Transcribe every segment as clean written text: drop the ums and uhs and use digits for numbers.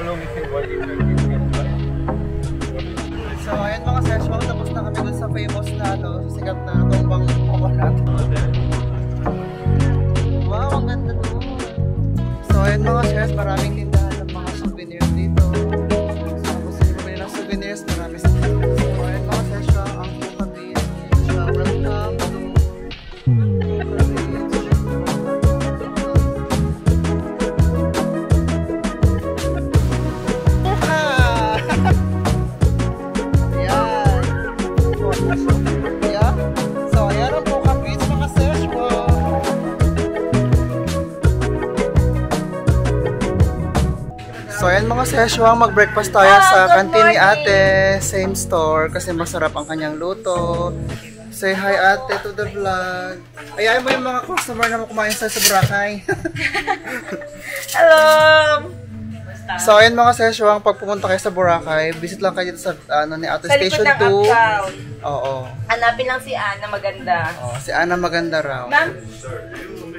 long you think one liter you can buy? So ayan mga session, tapos na kami dun sa famous na sikat na tumbang coconut. Wow, ang ganda doon. So ayan mga session, maraming tindahan ng mga souvenirs dito. So kung sino bumili ng souvenirs, marami sa dito. So ayan mga session, ang Puka Beach. So welcome to Puka Beach. So ayan mga session, mag-breakfast tayo sa canteen ni ate, same store kasi masarap ang kanyang luto. Say hi ate to the vlog. Ayayin mo yung mga customer na kumain sa Boracay. Hello! So ayan mga session, pag pumunta kayo sa Boracay, visit lang kayo dito sa ni ate sa Station 2. Oo. Hanapin lang si Ana maganda. Oh, si Ana maganda raw. Ma'am,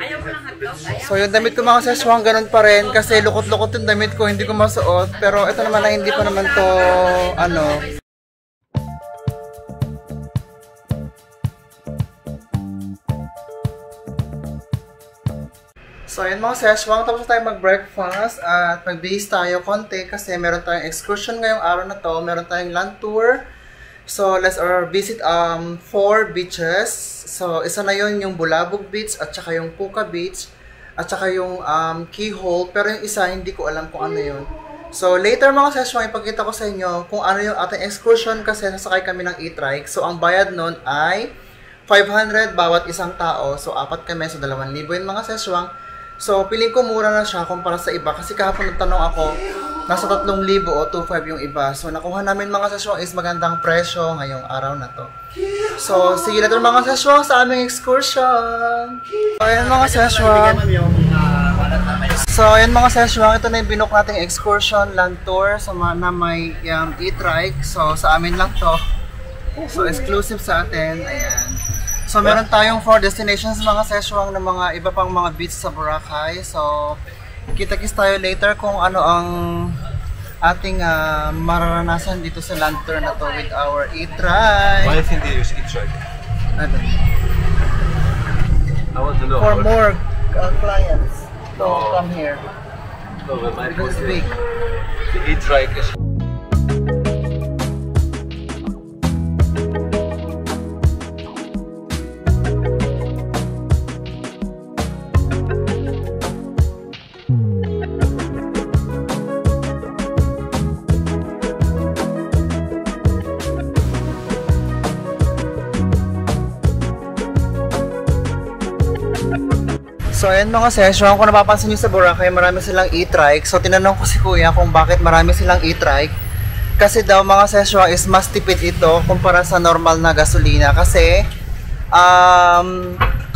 ayaw ko lang hotdog. So yung damit ko mga seswang ganun pa rin kasi lukot-lukot yung damit ko, hindi ko masuot. Pero ito naman na hindi pa naman to So ayun mga seswang, tapos tayo mag-breakfast at mag-base tayo konti kasi meron tayong excursion ngayong araw na to. Meron tayong land tour. So let's visit 4 beaches. So isa na yun yung Bulabog Beach at saka yung Puka Beach at saka yung Keyhole. Pero yung isa hindi ko alam kung ano yun. So later mga session, ipakita ko sa inyo kung ano yung ating excursion kasi sasakay kami ng e-trike. So ang bayad nun ay 500 bawat isang tao. So 4 kami, so 2,000 yun mga session. So piling ko mura na siya kumpara sa iba kasi kahapon nagtanong ako, nasa 3,000 o 2,500 yung iba. So nakuha namin mga sesyon is magandang presyo ngayong araw na to. So sige natin mga sesyon sa aming excursion. So ayan mga sesyon. So ayan mga sesyon, ito na yung binook nating excursion land tour sa na may e-trike. So sa amin lang to. So exclusive sa atin. Ayan. So meron tayong 4 destinations mga session ng mga iba pang mga beach sa Boracay. So kita-kits tayo later kung ano ang ating mararanasan dito sa land tour na to with our e-trike. Why do you think they use e-trike? I don't know. I want to know. For more clients to come here. No, but my Because it's point big. is, the e-trike is. So ayan mga session, kung napapansin nyo sa Boracay, marami silang e-trike. So tinanong ko si kuya kung bakit marami silang e-trike. Kasi daw mga session is mas tipid ito kumpara sa normal na gasolina. Kasi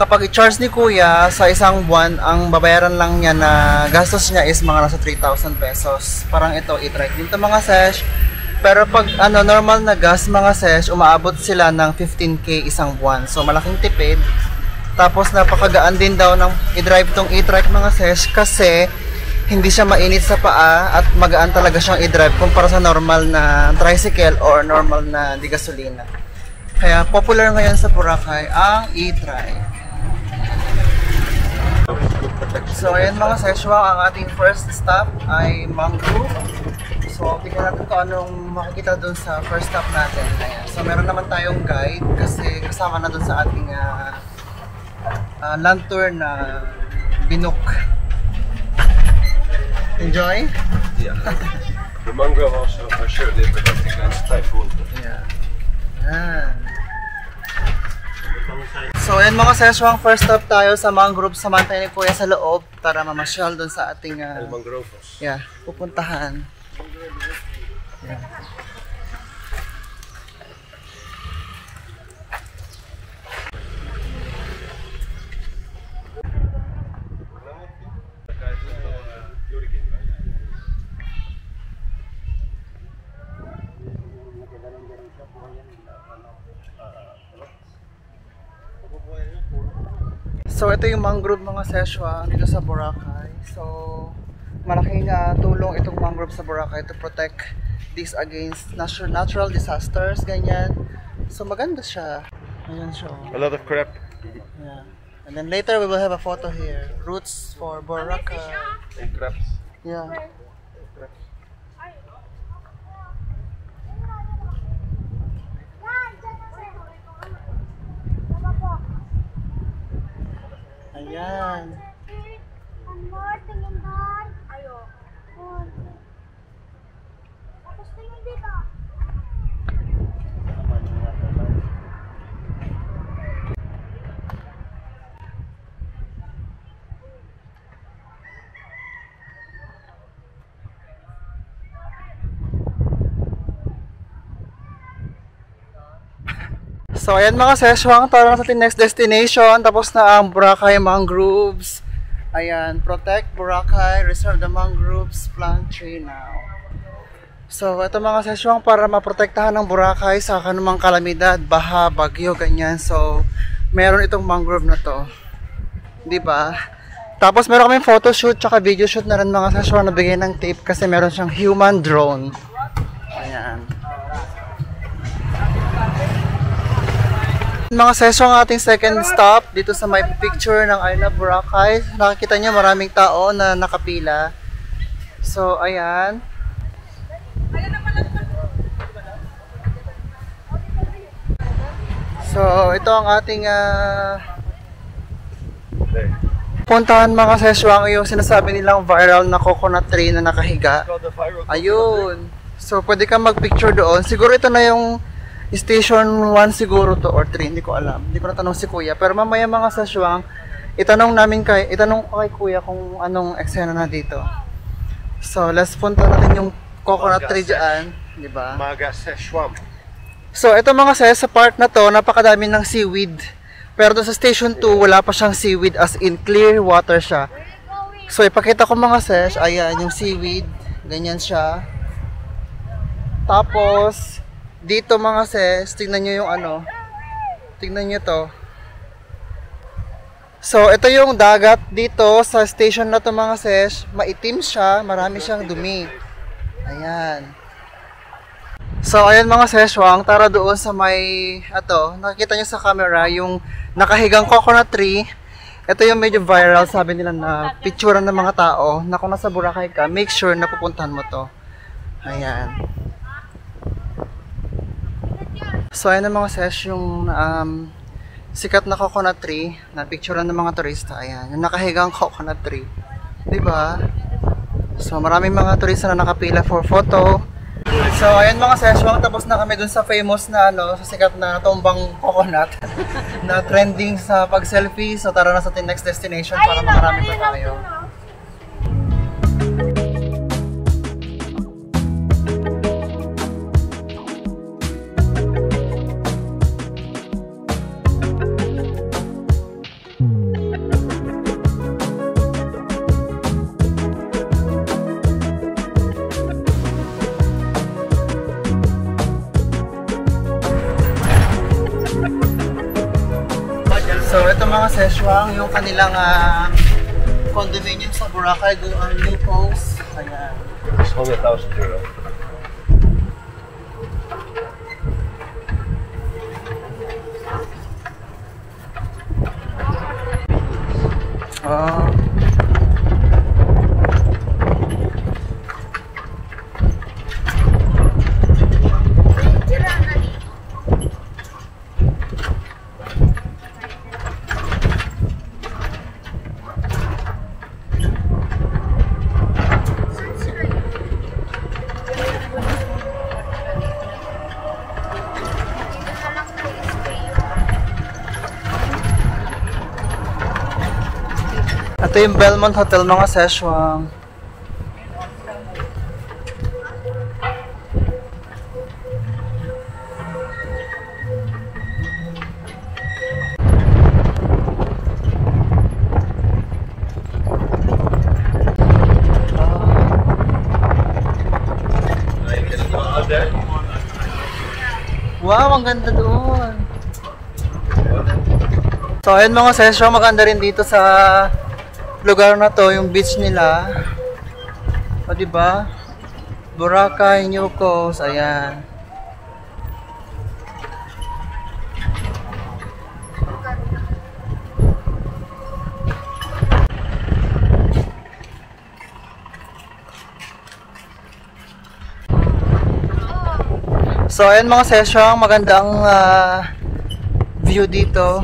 kapag i-charge ni kuya sa isang buwan, ang babayaran lang niya na gastos niya is mga nasa 3,000 pesos. Parang ito e-trike dito mga sesh. Pero pag normal na gas mga sesh, umaabot sila ng 15k isang buwan. So malaking tipid. Tapos napakagaan din daw ng i-drive tong e-trike mga sesh kasi hindi siya mainit sa paa at magaan talaga siyang i-drive kumpara sa normal na tricycle or normal na di gasolina. Kaya popular ngayon sa Boracay ang e-trike. So ayan mga session, ang ating first stop ay Mangrove. So tingnan natin kung anong makikita dun sa first stop natin. Ayan. So meron naman tayong guide kasi kasama na dun sa ating land tour na binook. Enjoy? Yeah. The mangrove also for sure they protect against typhoon. Yeah. So ayan mga session, first stop tayo sa mangrove. Samahan tayo ni kuya sa loob para mamasyal doon sa ating Mangrovos. yeah, pupuntahan. Yeah. So ito yung mangrove mga session dito sa Boracay. So malaking tulong itong mangrove sa Boracay to protect this against natural disasters, ganyan. So maganda siya. Ayan siya. A lot of crap. Yeah. And then later we will have a photo here. Roots for Boracay. And crabs. Yeah. Ayan. Tingin doon. Ayo. Tapos tingin dito. So ayan mga seswang, tara na sa ating next destination. Tapos na ang Boracay Mangroves. Ayan, protect Boracay, reserve the mangroves, plant tree now. So ito mga seswang, para maprotektahan ng Boracay sa kanumang kalamidad, baha, bagyo, ganyan. So meron itong mangrove na to, di ba? Tapos meron kaming photoshoot tsaka video shoot na rin mga seswang, nabigay ng tape kasi meron siyang human drone. Ayan. Mga session ang ating second stop dito sa may picture ng I Love Boracay. Nakikita nyo maraming tao na nakapila. So ayan. So ito ang ating puntahan mga session, yung sinasabi nilang viral na coconut tree na nakahiga. Ayun. So pwede kang magpicture doon. Siguro ito na yung Station 1 siguro to or 3, hindi ko alam. Hindi ko natanong si Kuya. Pero mamaya mga saswang, itanong ko kay Kuya kung anong eksena na dito. So, let's punta natin yung coconut tree dyan, di ba? Maga Seswam. So, ito mga sa part na to, napakadami ng seaweed. Pero doon sa Station 2, wala pa siyang seaweed, as in clear water siya. So, ipakita ko mga sesh, ayan yung seaweed, ganyan siya. Tapos, dito mga ses, tingnan nyo yung ano, tingnan nyo to. So ito yung dagat dito sa station na to mga ses, maitim siya, marami siyang dumi. Ayan. So ayan mga seswang, tara doon sa may, nakikita nyo sa camera yung nakahigang coconut tree. Ito yung medyo viral, sabi nila na picturean ng mga tao na kung nasa Boracay ka, make sure na pupuntahan mo to. Ayan. So ayan ang mga sesh, yung sikat na coconut tree na picturean ng mga turista. Ayan, yung nakahigang coconut tree, diba? So maraming mga turista na nakapila for photo. So ayan mga sesh, tapos na kami dun sa famous na sa sikat na tumbang coconut na trending sa pag-selfie. So tara na sa ating next destination para makarami pa tayo. So ito mga seswang, yung kanilang condominium sa Boracay, ang new post. Ayan. It's €100,000. Ito yung Belmont Hotel mga seswang. Wow, ang ganda doon. So ayun mga seswang, maganda rin dito sa lugar na to, yung beach nila. O, diba? Boracay, New Coast, ayan. So, ayan mga session, magandang view dito.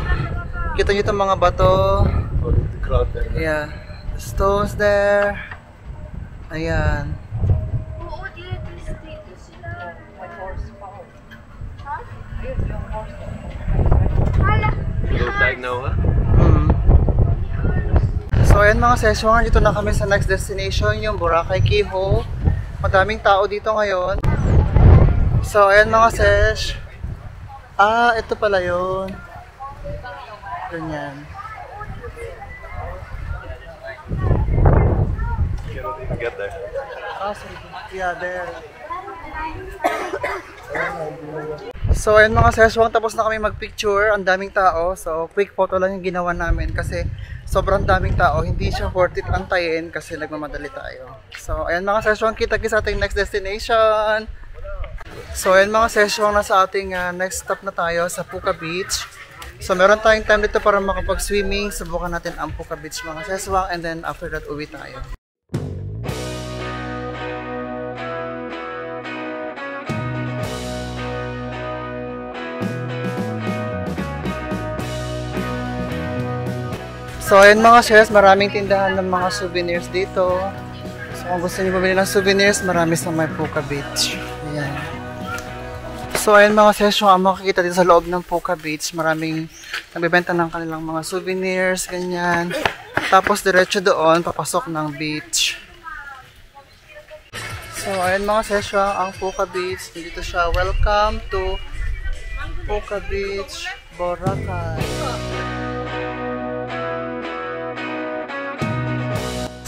Kita nyo itong mga bato. The crowd there. Yeah. The stones there. Ayan. Oo, dito sila. Ha? Hala. You don't like now, huh? So, ayan mga session, dito na kami sa next destination, yung Boracay Kehoe. Madaming tao dito ngayon. So, ayan mga sesh. Ito pala yun. Ganyan. You don't even get there. Sorry. Yeah, there. So, ayan mga session, tapos na kami magpicture. Ang daming tao. So, quick photo lang yung ginawa namin kasi sobrang daming tao. Hindi siya worth it antayin kasi nagmamadali tayo. So, ayan mga session, kita-kita sa ating next destination. So, ayan mga session, nasa ating next stop na tayo sa Puka Beach. So, meron tayong time dito para makapag-swimming. Subukan natin ang Puka Beach mga session, and then after that, uwi tayo. So, ayan mga shes, maraming tindahan ng mga souvenirs dito. So, kung gusto niyo bumili ng souvenirs, marami sa may Puka Beach. Ayan. So, ayan mga session, ang makikita dito sa loob ng Puka Beach, maraming nagbebenta ng kanilang mga souvenirs, ganyan. Tapos, diretso doon, papasok ng beach. So, ayan mga session, ang Puka Beach, dito siya. Welcome to Puka Beach, Boracay.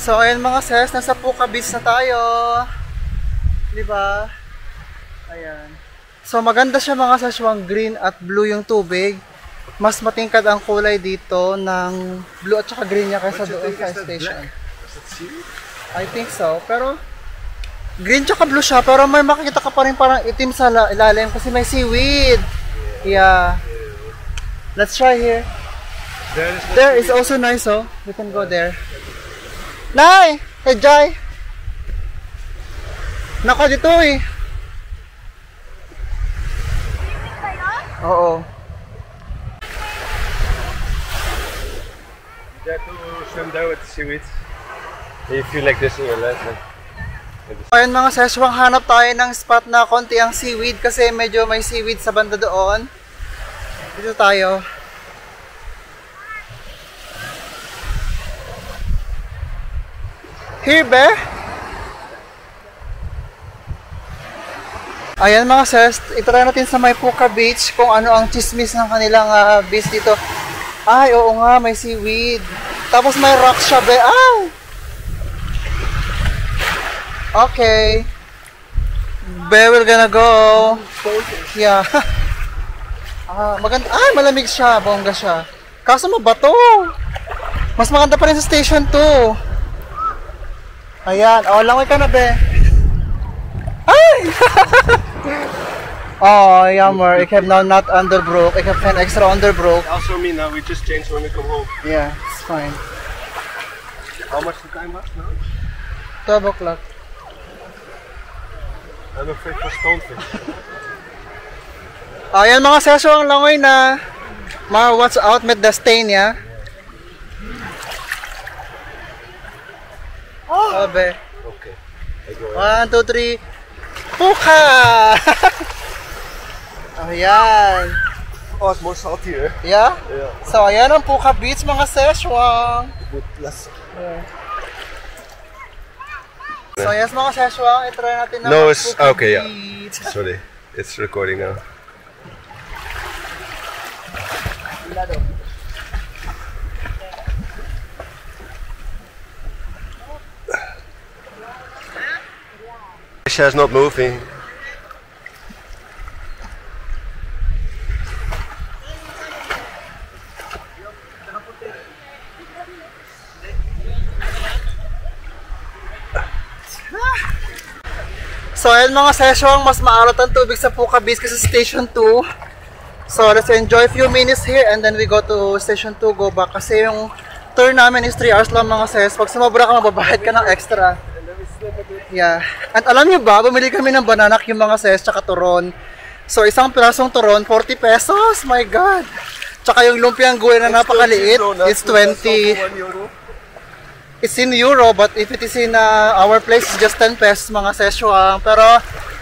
So, ayan mga ses, nasa Puka Beach na tayo. Diba? Ayan. So, maganda siya mga seswang, green at blue yung tubig. Mas matingkad ang kulay dito ng blue at saka green niya kaysa doon sa station. I think so. Pero, green tsaka blue siya. Pero may makikita ka pa rin parang itim sa ilalim kasi may seaweed. Yeah. Let's try here. There is also nice, oh. We can go there. Nay! Hey, Jai! Nako dito eh. Oo. You have to swim there with the seaweed. You feel like this in your legs. Ayun mga seswang, hanap tayo ng spot na konti ang seaweed kasi medyo may seaweed sa banda doon. Dito tayo. Here, be? Ayan mga ses, itry natin sa may Puka Beach kung ano ang chismis ng kanilang beach dito. Ay, oo nga, may seaweed. Tapos may rock siya, be. Ay! Okay. Be, we're gonna go. Yeah. Maganda. Ay, malamig siya. Bongga siya. Kaso mabato. Mas maganda pa rin sa station 2. Ayan. Oh, langoy ka na, be. Ay! Oh, jammer. Ik heb nou not underbroek. Ik heb geen extra underbroek. Also me now, we just changed when we come home. Yeah, it's fine. How much the time was now? 12 o'clock. I'm afraid for stonefish. Ayan mga seso, ang langoy na. Watch out with the stain, ya. Oh, be. Okay. I go 1, 2, 3. Puka! Ayan. Oh, it's more salty here. Yeah? Yeah. So, ayan ang Puka Beach, mga seswang. Good plus. Yeah. So, yes mga seswang, itry natin na No, it's Puka okay, Beach. yeah. Sorry, it's recording now. She's not moving. So, ayan mga session, mas maalat ang tubig sa Pukabis kasi sa Station 2. So, let's enjoy a few minutes here and then we go to Station 2, go back. Kasi yung tour namin is 3 hours lang mga ses. Pag sumobra ka, mababayad ka ng extra. Yeah. At alam niyo ba, bumili kami ng bananak yung mga ses, tsaka turon. So, isang pirasong turon, 40 pesos. My God! Tsaka yung lumpiang gulay na napakaliit, it's 20. It's in euro, but if it is in our place, it's just 10 pesos mga session. Pero,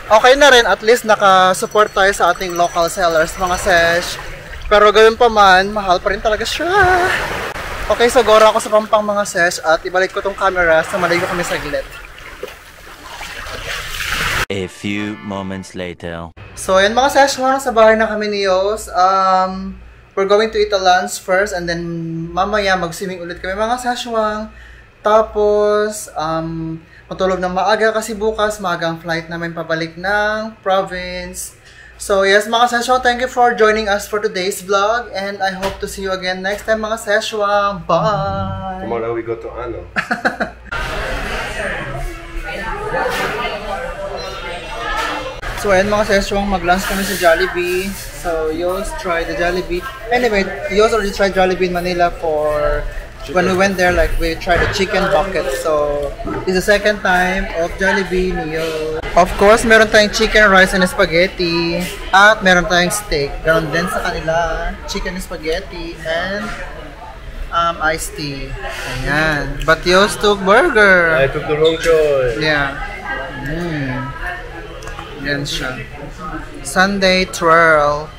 okay na rin, at least naka-support tayo sa ating local sellers, mga sesh. Pero gawin pa man, mahal pa rin talaga siya. Okay, so gora ako sa Pampang mga sesh at ibalik ko tong camera sa malayo kami saglit. A few moments later. So, yan mga sesh, sa bahay na kami ni Yos. We're going to eat a lunch first and then mamaya mag-swimming ulit kami mga seshwang. Tapos, matulog ng maaga kasi bukas, maagang flight namin pabalik ng province. So yes mga session, thank you for joining us for today's vlog and I hope to see you again next time mga session. Bye! Tomorrow we go to Ano. So ayan mga session, mag-lunch kami sa Jollibee. So Yos tried the Jollibee. Anyway, Yos already tried Jollibee in Manila for when we went there, like we tried the chicken bucket. So, it's the second time of Jollibee niyo. Of course, meron tayong chicken, rice, and spaghetti. At meron tayong steak. Ganon din sa kanila. Chicken, spaghetti, and iced tea. Ayan. But Yos took burger. I took the wrong choice. Yeah. Yan siya. Sunday twirl.